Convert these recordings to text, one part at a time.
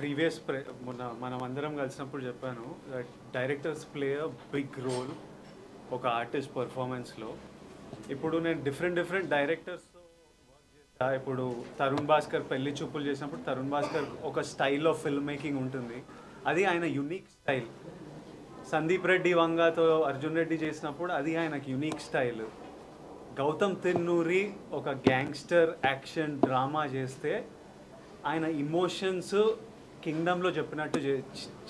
Previous మొన్న మనం అందరం కలిసినప్పుడు చెప్పాను that directors play a big role ఒక ఆర్టిస్ట్ పర్ఫార్మెన్స్లో. ఇప్పుడు నేను డిఫరెంట్ డైరెక్టర్స్తో ఇప్పుడు తరుణ్ భాస్కర్ పెళ్లి చూపులు చేసినప్పుడు తరుణ్ భాస్కర్ ఒక స్టైల్ ఆఫ్ ఫిల్మ్ మేకింగ్ ఉంటుంది, అది ఆయన యునిక్ స్టైల్. సందీప్ రెడ్డి వంగాతో అర్జున్ రెడ్డి చేసినప్పుడు అది ఆయనకి యునిక్ స్టైల్. గౌతమ్ తిన్నూరి ఒక గ్యాంగ్స్టర్ యాక్షన్ డ్రామా చేస్తే ఆయన ఇమోషన్స్ కింగ్డమ్లో చెప్పినట్టు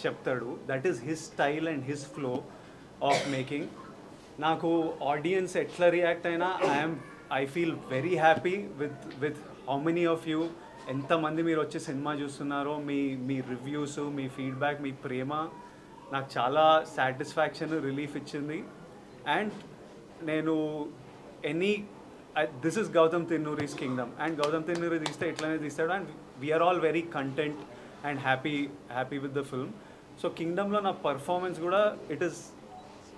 చెప్తాడు. That is his style and his flow of making. నాకు ఆడియన్స్ ఎట్లా రియాక్ట్ అయినా I feel very happy with how many of you, ఎంతమంది మీరు వచ్చి సినిమా చూస్తున్నారో, మీ రివ్యూస్, మీ ఫీడ్బ్యాక్, మీ ప్రేమ నాకు చాలా సాటిస్ఫాక్షన్, రిలీఫ్ ఇచ్చింది. అండ్ నేను this is Gowtam Tinnanuri's kingdom, and Gowtam Tinnanuri తీస్తే ఇట్లానే తీస్తాడు, and we're all very content and happy with the film. So కింగ్డమ్లో నా పర్ఫార్మెన్స్ కూడా ఇట్ ఈస్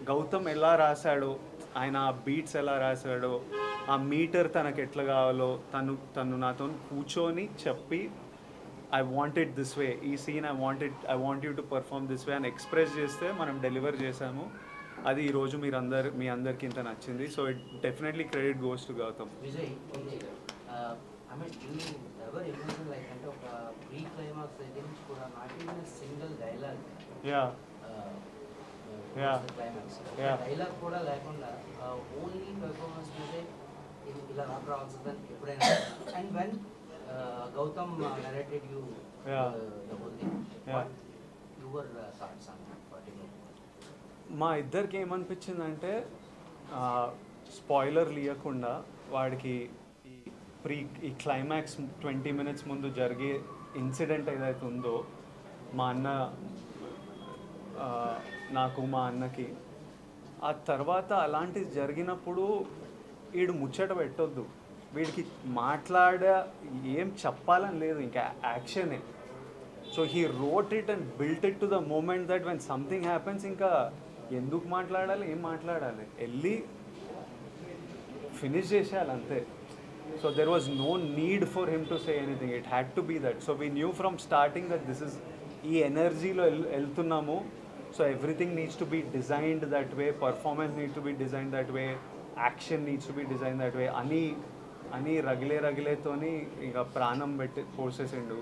గౌతమ్ ఎలా రాశాడో, ఆయన ఆ బీట్స్ ఎలా రాశాడో, ఆ మీటర్ తనకు ఎట్లా కావాలో తను నాతో కూర్చొని చెప్పి I want it this way, ఈ scene I want you to perform this way అని ఎక్స్ప్రెస్ చేస్తే మనం డెలివర్ చేసాము. అది ఈరోజు మీ అందరికి ఇంత నచ్చింది. So it definitely credit goes to Gautam. Vijay, ఎవరు ఎమోషన్ లైక్ అంటే ఒక ప్రీ క్లైమాక్స్ దగ్గర నుంచి కూడా not even single dialogue, climax dialogue కూడా లేకుండా ఓన్లీ పెర్ఫార్మెన్స్ మీదే ఇలా రావాల్సిందని ఎప్పుడైనా. And when Gautam narrated you the whole thing, your thoughts on particular? మా ఇద్దరికి ఏమనిపించిందంటే, స్పాయిలర్ ఇవ్వకుండా వాడికి ఈ క్లైమాక్స్ 20 minutes ముందు జరిగే ఇన్సిడెంట్ ఏదైతే ఉందో, మా అన్న నాకు మా అన్నకి ఆ తర్వాత అలాంటిది జరిగినప్పుడు వీడు ముచ్చట పెట్టొద్దు, వీడికి ఏం చెప్పాలని లేదు, ఇంకా యాక్షనే. So he wrote it and built it to the moment that when something happens ఇంకా ఎందుకు మాట్లాడాలి, ఏం మాట్లాడాలి, వెళ్ళి ఫినిష్ చేసేయాలి అంతే. So there was no need for him to say anything, it had to be that. So we knew from starting that this is ఈ ఎనర్జీలో వెళ్తున్నాము. So everything needs to be designed that way, performance needs to be designed that way, action needs to be design that way అని రగిలేతోని ఇక ప్రాణం పెట్టి పోసేసిండు.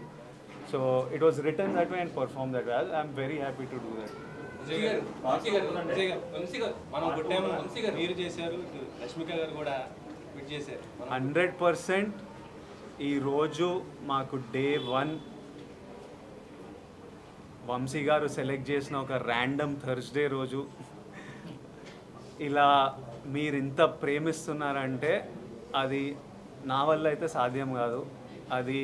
So it was written that way and perform that way. I'm very happy to do that. మీరు చేశారు, రష్మిక గారు కూడా 100%. ఈరోజు మాకు డే 1 వంశీ గారు సెలెక్ట్ చేసిన ఒక ర్యాండమ్ థర్స్డే రోజు ఇలా మీరు ఇంత ప్రేమిస్తున్నారంటే అది నా వల్ల అయితే సాధ్యం కాదు. అది